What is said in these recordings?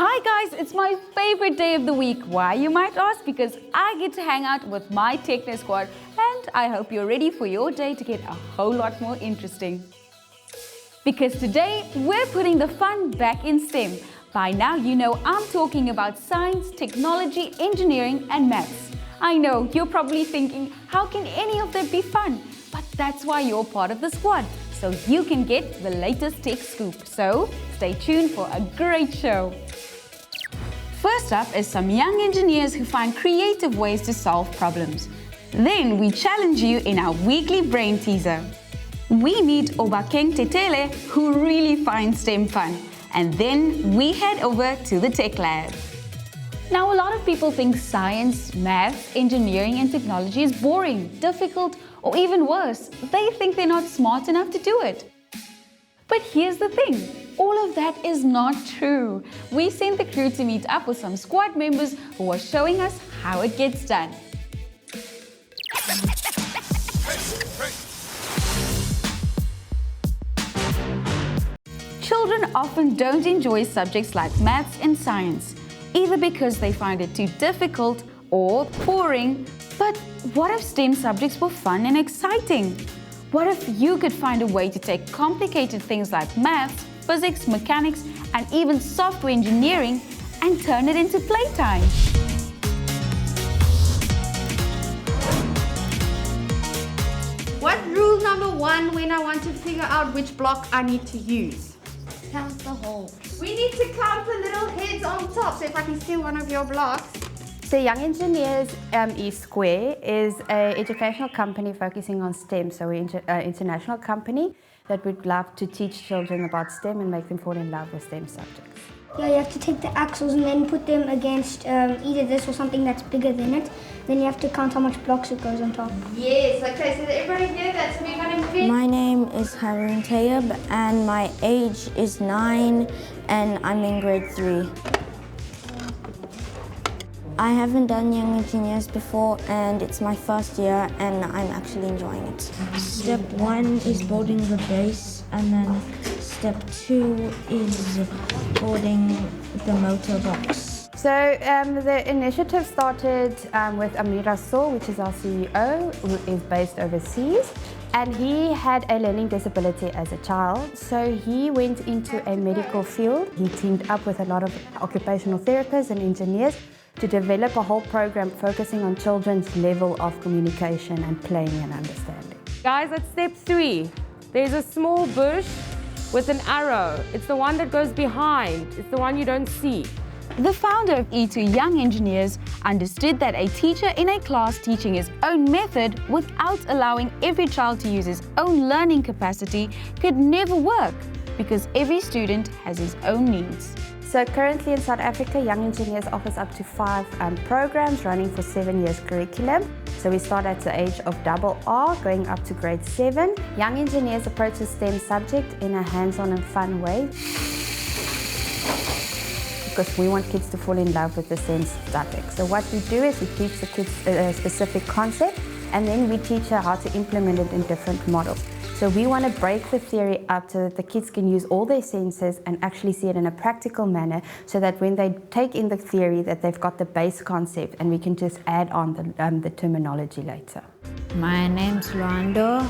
Hi guys, it's my favorite day of the week. Why, you might ask? Because I get to hang out with my Techno squad, and I hope you're ready for your day to get a whole lot more interesting. Because today we're putting the fun back in STEM. By now you know I'm talking about science, technology, engineering and maths. I know you're probably thinking, how can any of that be fun? But that's why you're part of the squad, so you can get the latest tech scoop. So stay tuned for a great show. First up is some young engineers who find creative ways to solve problems. Then we challenge you in our weekly brain teaser. We meet Obakeng, who really finds STEM fun. And then we head over to the tech lab. Now, a lot of people think science, maths, engineering and technology is boring, difficult, or even worse, they think they're not smart enough to do it. But here's the thing, all of that is not true. We sent the crew to meet up with some squad members who are showing us how it gets done. Children often don't enjoy subjects like maths and science, either because they find it too difficult or boring. But what if STEM subjects were fun and exciting? What if you could find a way to take complicated things like maths, physics, mechanics, and even software engineering and turn it into playtime? What rule number 1 when I want to figure out which block I need to use? Count the holes. We need to count the little heads on top. So if I can steal one of your blocks. So Young Engineers Square is an educational company focusing on STEM. So we're an international company that would love to teach children about STEM and make them fall in love with STEM subjects. Yeah, you have to take the axles and then put them against either this or something that's bigger than it. Then you have to count how much blocks it goes on top. Yes, okay, so everybody hear that? So we're going to fit. My name is Harun Tayyab and my age is 9 and I'm in grade 3. I haven't done Young Engineers before and it's my first year and I'm actually enjoying it. Step 1 is building the base and then step 2 is building the motor box. So the initiative started with Amira Saw, which is our CEO, who is based overseas. And he had a learning disability as a child, so he went into a medical field. He teamed up with a lot of occupational therapists and engineers to develop a whole program focusing on children's level of communication and playing and understanding. Guys, at step 3, there's a small bush with an arrow. It's the one that goes behind. It's the one you don't see. The founder of E2 Young Engineers understood that a teacher in a class teaching his own method without allowing every child to use his own learning capacity could never work, because every student has his own needs. So currently in South Africa, Young Engineers offers up to 5 programs running for 7 years curriculum. So we start at the age of RR, going up to grade 7. Young Engineers approaches STEM subject in a hands-on and fun way, because we want kids to fall in love with the STEM subject. So what we do is we teach the kids a specific concept, and then we teach her how to implement it in different models. So we want to break the theory up so that the kids can use all their senses and actually see it in a practical manner, so that when they take in the theory that they've got the base concept and we can just add on the terminology later. My name's Luando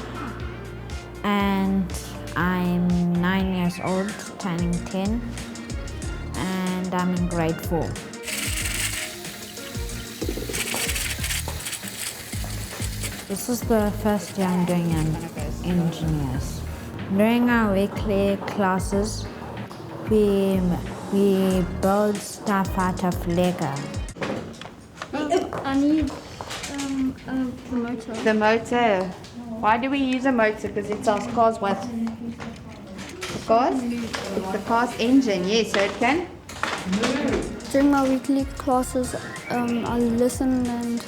and I'm 9 years old, turning 10, and I'm in grade 4. This is the first year I'm doing engineers. During our weekly classes, we build stuff out of Lego. I need a motor. The motor. Why do we use a motor? Because it's our car's what? Because it's the car's engine, yes, so it can. During my weekly classes, I listen, and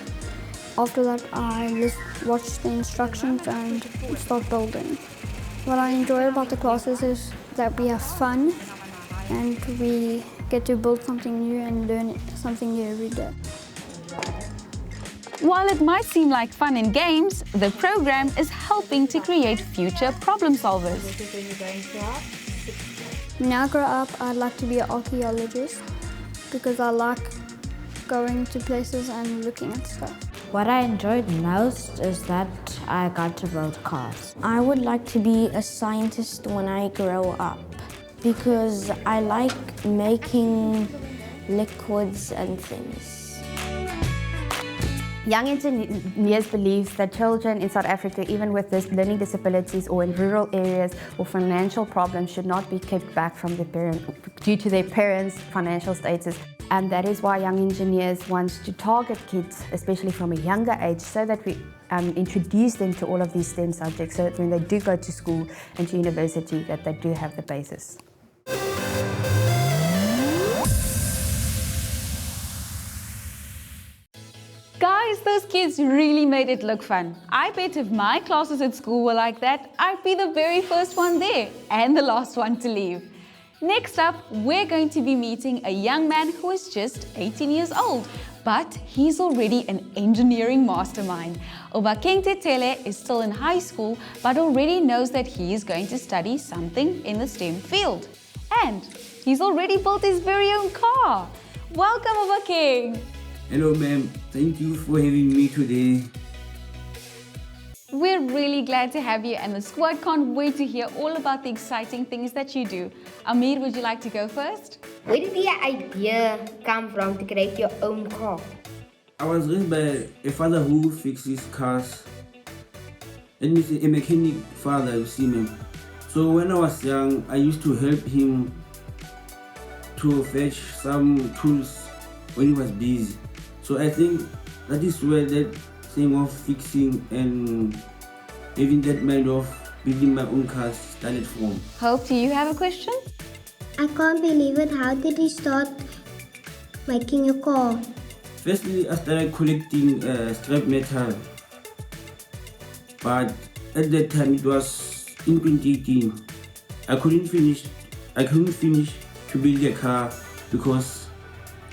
after that I watch the instructions and start building. What I enjoy about the classes is that we have fun and we get to build something new and learn something new every day. While it might seem like fun in games, the program is helping to create future problem solvers. When I grow up, I'd like to be an archaeologist because I like going to places and looking at stuff. What I enjoyed most is that I got to build cars. I would like to be a scientist when I grow up because I like making liquids and things. Young Engineers believes that children in South Africa, even with learning disabilities or in rural areas or financial problems, should not be kept back from their parents due to their parents' financial status. And that is why Young Engineers wants to target kids, especially from a younger age, so that we introduce them to all of these STEM subjects, so that when they do go to school and to university, that they do have the basis. Guys, those kids really made it look fun. I bet if my classes at school were like that, I'd be the very first one there and the last one to leave. Next up, we're going to be meeting a young man who is just 18 years old, but he's already an engineering mastermind. Obakeng is still in high school, but already knows that he is going to study something in the STEM field. And he's already built his very own car. Welcome, Obakeng. Hello ma'am, thank you for having me today. We're really glad to have you, and the squad can't wait to hear all about the exciting things that you do. Amir, would you like to go first? Where did the idea come from to create your own car? I was raised by a father who fixes cars. Let me say a mechanic father, you see ma'am. So when I was young, I used to help him to fetch some tools when he was busy. So I think that is where that thing of fixing and having that mind of building my own cars started from. Hope, do you have a question? I can't believe it. How did you start making a car? Firstly, I started collecting scrap metal. But at that time, it was in 2018. I couldn't finish to build a car because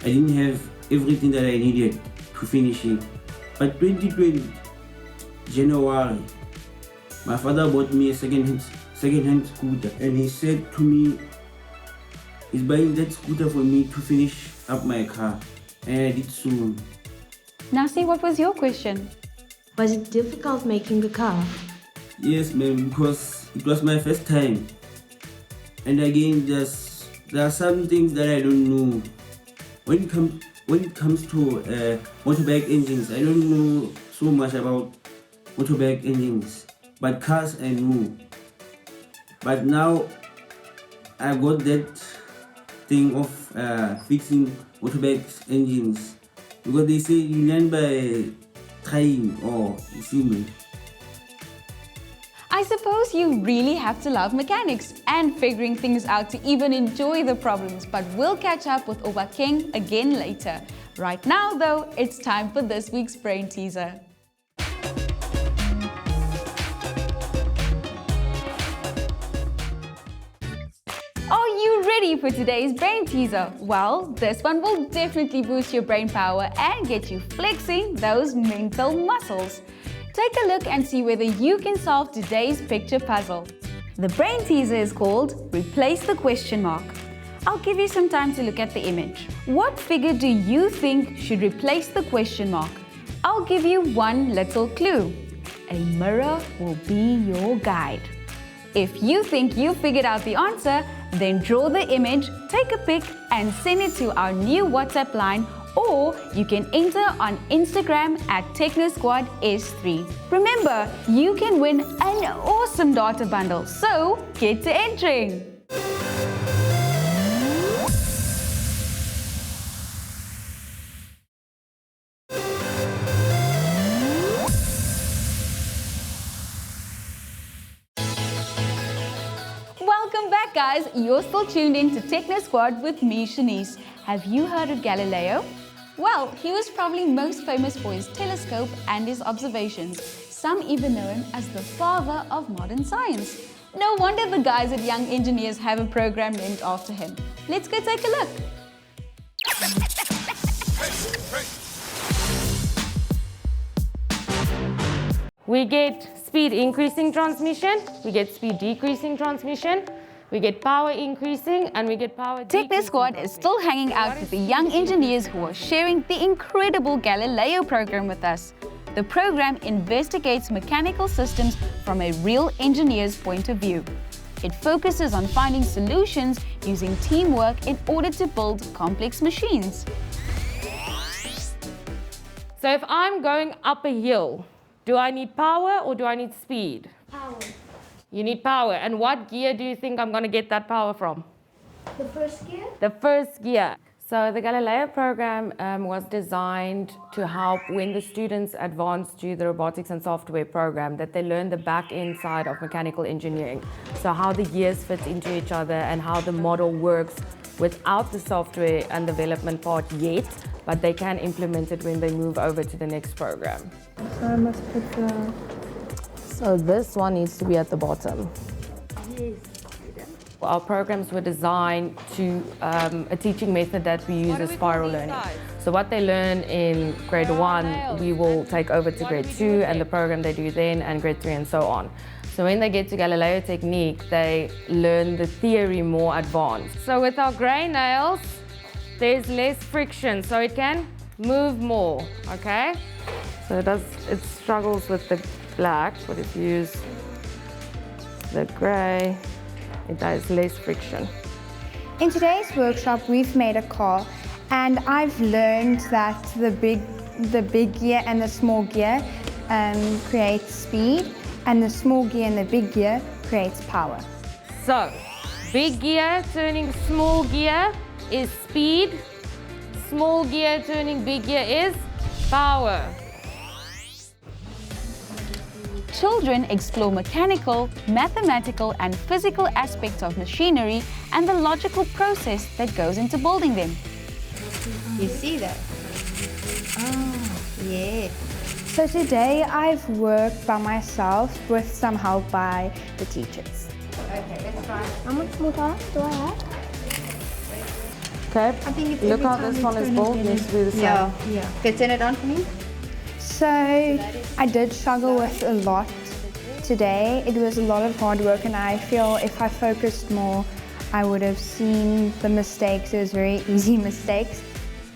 I didn't have everything that I needed to finish it. But 2020, January, my father bought me a second-hand scooter, and he said to me, he's buying that scooter for me to finish up my car, and I did soon. Nasi, what was your question? Was it difficult making the car? Yes, ma'am, because it was my first time. And again, there are some things that I don't know. When it comes to motorbike engines, I don't know so much about motorbike engines, but cars I know. But now I got that thing of fixing motorbike engines, because they say you learn by trying, or you see me. I suppose you really have to love mechanics and figuring things out to even enjoy the problems, but we'll catch up with Obakeng again later. Right now though, it's time for this week's brain teaser. Are you ready for today's brain teaser? Well, this one will definitely boost your brain power and get you flexing those mental muscles. Take a look and see whether you can solve today's picture puzzle. The brain teaser is called Replace the Question Mark. I'll give you some time to look at the image. What figure do you think should replace the question mark? I'll give you one little clue. A mirror will be your guide. If you think you figured out the answer, then draw the image, take a pic and send it to our new WhatsApp line, or you can enter on Instagram at TechnoSquadS3. Remember, you can win an awesome data bundle, so get to entering! Welcome back, guys. You're still tuned in to Techno Squad with me, Shanice. Have you heard of Galileo? Well, he was probably most famous for his telescope and his observations. Some even know him as the father of modern science. No wonder the guys at Young Engineers have a program named after him. Let's go take a look. We get speed increasing transmission, we get speed decreasing transmission, we get power increasing, and we get power Techno decreasing. Squad is still hanging out with the young engineers who are sharing the incredible Galileo program with us. The program investigates mechanical systems from a real engineer's point of view. It focuses on finding solutions using teamwork in order to build complex machines. So if I'm going up a hill, do I need power or do I need speed? Power. You need power. And what gear do you think I'm going to get that power from? The first gear? The first gear. So the Galileo program was designed to help when the students advance to the robotics and software program, that they learn the back end side of mechanical engineering. So how the gears fit into each other and how the model works without the software and development part yet, but they can implement it when they move over to the next program. So I must put the... So this one needs to be at the bottom. Yes. Our programs were designed to a teaching method that we use is spiral learning. So what they learn in grade 1, we will take over to grade 2, and the program they do then, and grade 3 and so on. So when they get to Galileo technique, they learn the theory more advanced. So with our grey nails, there's less friction, so it can move more, okay? So it struggles with the black, but if you use the grey, it has less friction. In today's workshop, we've made a car, and I've learned that the big gear and the small gear create speed, and the small gear and the big gear creates power. So, big gear turning small gear is speed, small gear turning big gear is power. Children explore mechanical, mathematical and physical aspects of machinery and the logical process that goes into building them. You see that? Oh, yeah. So today I've worked by myself with some help by the teachers. Okay, let's try. How much more time do I have? Okay, look how this one is built, needs to be the same. Yeah. Can you turn it on for me? So I did struggle with a lot today. It was a lot of hard work, and I feel if I focused more, I would have seen the mistakes. It was very easy mistakes.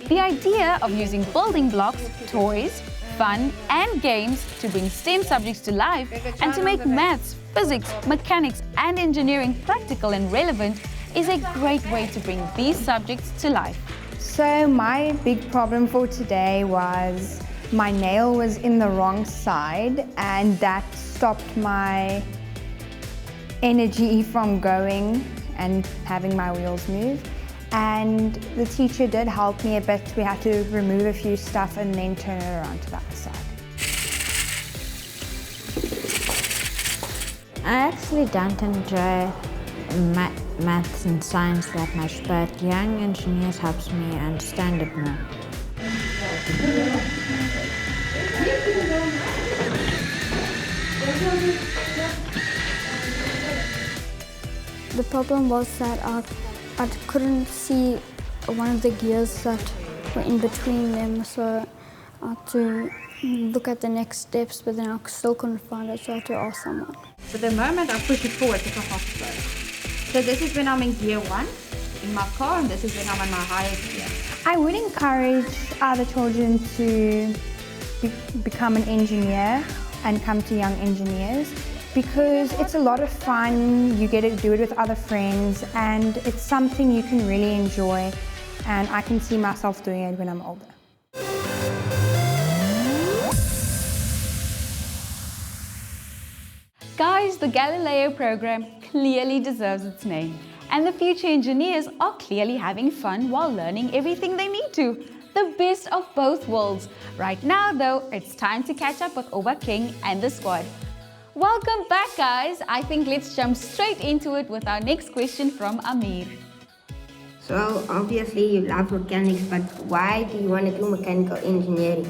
The idea of using building blocks, toys, fun and games to bring STEM subjects to life and to make maths, physics, mechanics and engineering practical and relevant is a great way to bring these subjects to life. So my big problem for today was my nail was in the wrong side, and that stopped my energy from going and having my wheels move. And the teacher did help me a bit. We had to remove a few stuff and then turn it around to the other side. I actually don't enjoy maths and science that much, but young engineers helps me understand it more. The problem was that I couldn't see one of the gears that were in between them, so I had to look at the next steps, but then I still couldn't find it, so I had to ask someone. For the moment, I push it forward to come off the floor. So this is when I'm in gear 1 in my car, and this is when I'm in my highest gear. I would encourage other children to become an engineer and come to Young Engineers, because it's a lot of fun. You get to do it with other friends, and it's something you can really enjoy, and I can see myself doing it when I'm older. Guys, the Galileo program clearly deserves its name, and the future engineers are clearly having fun while learning everything they need to. The best of both worlds. Right now though, it's time to catch up with Obakeng and the squad. Welcome back guys. I think let's jump straight into it with our next question from Amir. So obviously you love mechanics, but why do you want to do mechanical engineering?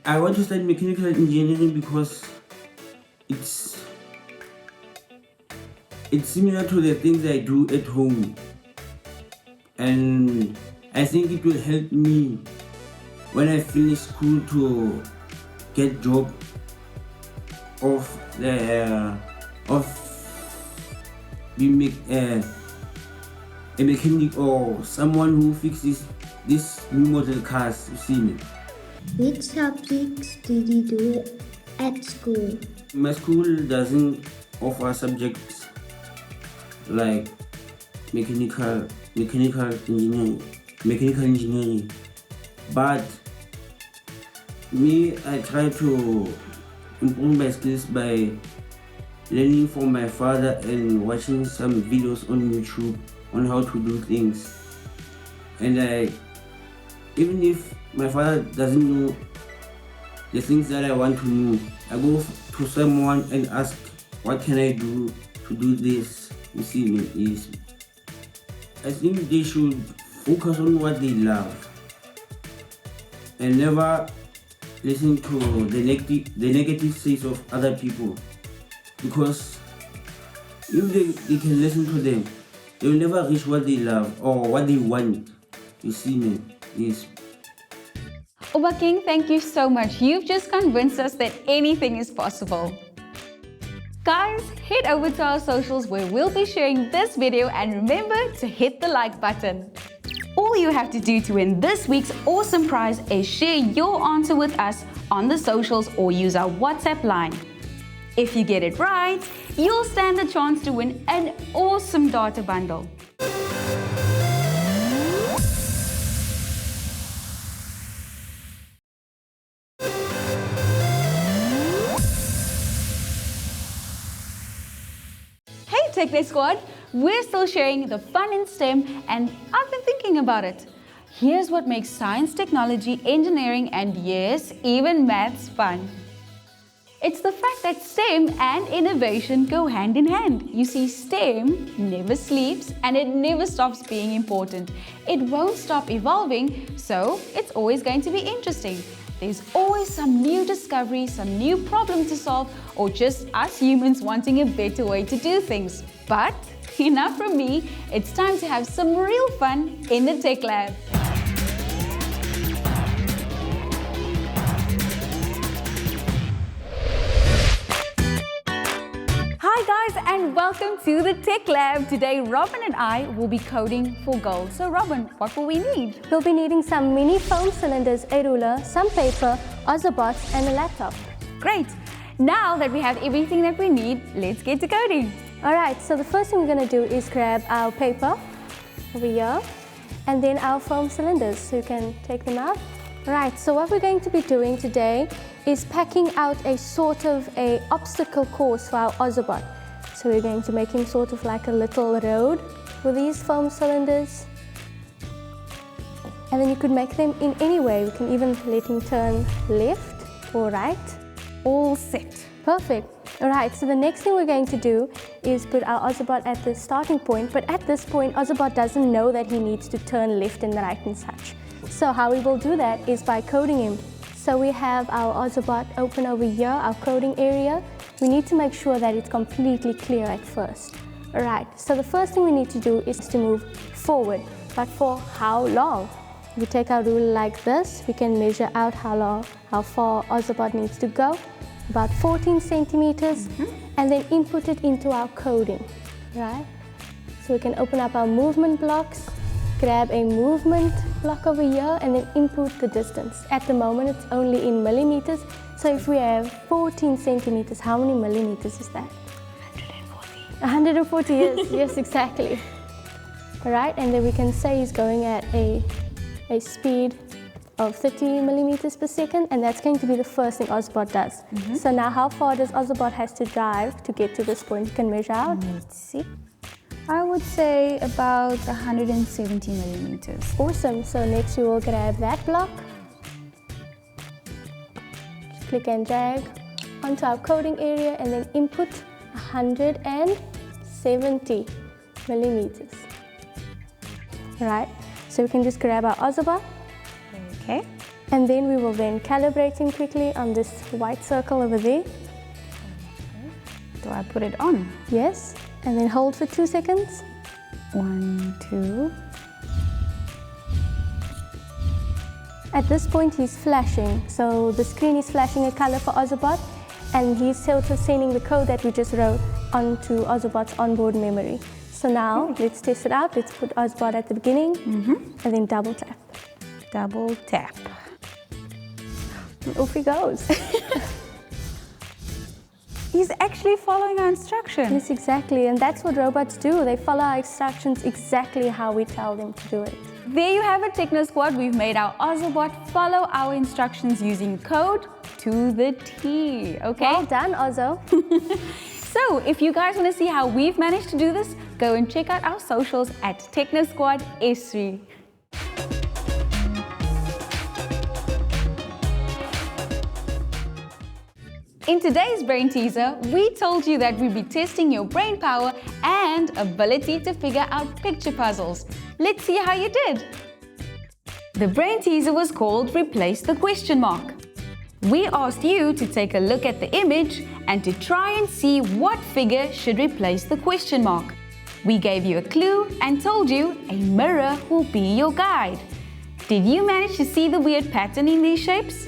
I want to study mechanical engineering because it's similar to the things I do at home, and I think it will help me when I finish school to get job of be a mechanic or someone who fixes this new model cars, you see me. Which subjects did you do at school? My school doesn't offer subjects like mechanical engineering, but me, I try to improve my skills by learning from my father and watching some videos on YouTube on how to do things. And even if my father doesn't know the things that I want to know, I go to someone and ask, what can I do to do this? You see me, I think they should focus on what they love and never listen to the negative sides of other people, because if they can listen to them, they will never reach what they love or what they want. You see me? Yes. Obakeng, thank you so much. You've just convinced us that anything is possible. Guys, head over to our socials where we'll be sharing this video, and remember to hit the like button. All you have to do to win this week's awesome prize is share your answer with us on the socials or use our WhatsApp line. If you get it right, you'll stand a chance to win an awesome data bundle. Hey Techno Squad, we're still sharing the fun in STEM, and I've been thinking about it. Here's what makes science, technology, engineering, and yes, even maths fun. It's the fact that STEM and innovation go hand in hand. You see, STEM never sleeps and it never stops being important. It won't stop evolving, so it's always going to be interesting. There's always some new discovery, some new problem to solve, or just us humans wanting a better way to do things. But enough from me, it's time to have some real fun in the Tech Lab. Hi guys, and welcome to the Tech Lab. Today Robin and I will be coding for gold. So Robin, what will we need? We'll be needing some mini foam cylinders, a ruler, some paper, Ozobots and a laptop. Great! Now that we have everything that we need, let's get to coding. Alright, so the first thing we're going to do is grab our paper over here and then our foam cylinders, so you can take them out. Right, so what we're going to be doing today is packing out a sort of a obstacle course for our Ozobot. So we're going to make him sort of like a little road with these foam cylinders. And then you could make them in any way. We can even let him turn left or right. All set. Perfect. Alright, so the next thing we're going to do is put our Ozobot at the starting point, but at this point Ozobot doesn't know that he needs to turn left and right and such. So how we will do that is by coding him. So we have our Ozobot open over here, our coding area. We need to make sure that it's completely clear at first. Alright, so the first thing we need to do is to move forward. But for how long? If we take our ruler like this, we can measure out how far Ozobot needs to go. About 14 centimeters, and then input it into our coding. Right? So we can open up our movement blocks, grab a movement block over here, and then input the distance. At the moment, it's only in millimeters. So if we have 14 centimeters, how many millimeters is that? 140 yes, yes, exactly. All right, and then we can say he's going at a speed of 30 millimeters per second, and that's going to be the first thing Ozobot does. So now how far does Ozobot has to drive to get to this point? You can measure out. Let's see. I would say about 170 millimeters. Awesome. So next we will grab that block. Just click and drag onto our coding area and then input 170 millimeters. Right. So we can just grab our Ozobot. Okay. And then we will then calibrate him quickly on this white circle over there. Do I put it on? Yes. And then hold for 2 seconds. 1, 2. At this point he's flashing. So the screen is flashing a color for Ozobot, and he's sort of sending the code that we just wrote onto Ozobot's onboard memory. So now let's test it out. Let's put Ozobot at the beginning and then double tap. Double tap. And off he goes. He's actually following our instructions. Yes, exactly. And that's what robots do. They follow our instructions exactly how we tell them to do it. There you have it, Techno Squad. We've made our Ozobot follow our instructions using code to the T. Okay? Well done, Ozo. So, if you guys want to see how we've managed to do this, go and check out our socials at Techno Squad S3. In today's brain teaser, we told you that we'd be testing your brain power and ability to figure out picture puzzles. Let's see how you did. The brain teaser was called Replace the Question Mark. We asked you to take a look at the image and to try and see what figure should replace the question mark. We gave you a clue and told you a mirror will be your guide. Did you manage to see the weird pattern in these shapes?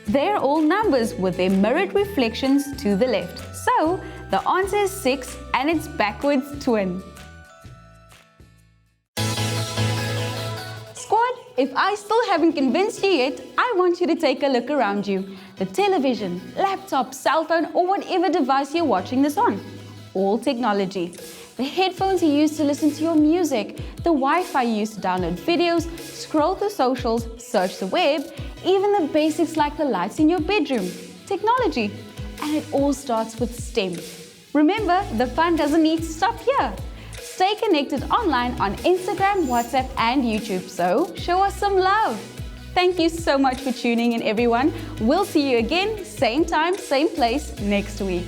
They're all numbers with their mirrored reflections to the left. So, the answer is 6 and it's backwards twin. Squad, if I still haven't convinced you yet, I want you to take a look around you. The television, laptop, cell phone or whatever device you're watching this on. All technology. The headphones you use to listen to your music, the Wi-Fi you use to download videos, scroll through socials, search the web, even the basics like the lights in your bedroom. Technology. And it all starts with STEM. Remember, the fun doesn't need to stop here. Stay connected online on Instagram, WhatsApp and YouTube, so show us some love. Thank you so much for tuning in, everyone. We'll see you again, same time, same place next week.